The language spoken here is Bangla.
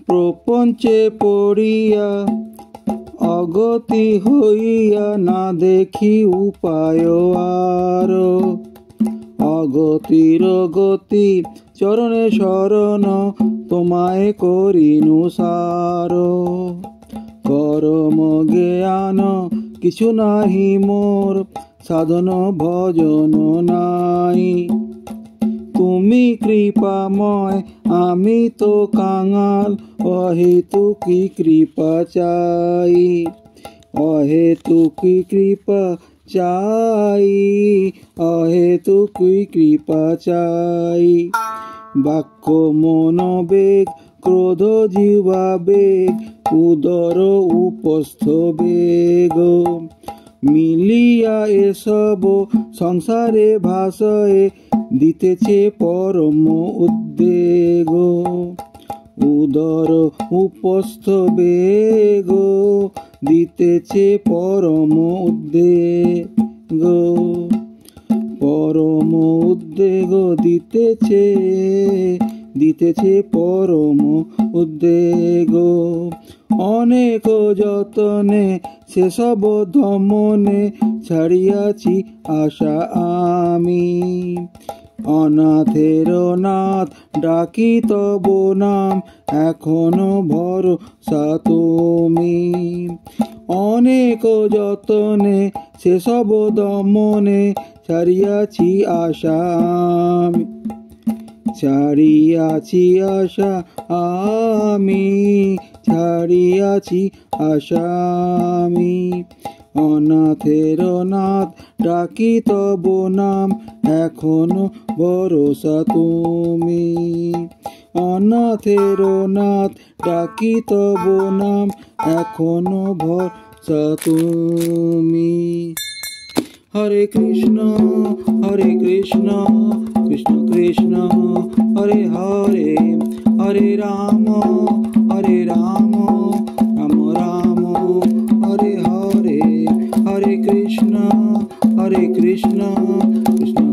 প্রপঞ্চে পড়িয়া অগতি হইয়া না দেখি উপায় আর। অগতির গতি চরণে শরণ তোমায় করিনু সার। করম জ্ঞান কিছু নাহি মোর সাধন ভজন নাই। তুমি কৃপাময় আমি তো কাঙাল অহেতুকি কৃপা চাই। অহেতুকি কৃপা চাই, অহেতুকি কৃপা চাই। বাক্য মন বেগ ক্রোধ জিহ্বা বেগ উদর উপস্থ বেগ মিলিয়া এসব সংসারে ভাষয়ে দিতেছে পরম উদ্বেগ। উদর উপস্থ বেগ দিতেছে পরম উদ্বেগ। পরম উদ্বেগ দিতেছে পরম উদ্বেগ। অনেক যতনে সেসব দমনে ছাড়িয়াছি আশা আমি। অনাথের নাথ ডাকি তব নাম এখনো ভরসা তুমি। অনেক যতনে সেসব দমনে ছাড়িয়াছি আশা আমি। ছাড়িয়াছি আশা আমি, ছাড়িয়াছি আশা আমি। অনাথের নাথ ডাকি তব নাম এখনো ভরসা তুমি। অনাথের নাথ ডাকি তব নাম এখনো ভরসা তুমি। হরে কৃষ্ণ কৃষ্ণ কৃষ্ণ হরে হরে, হরে রাম রাম রাম হরে হরে। হরে কৃষ্ণ কৃষ্ণ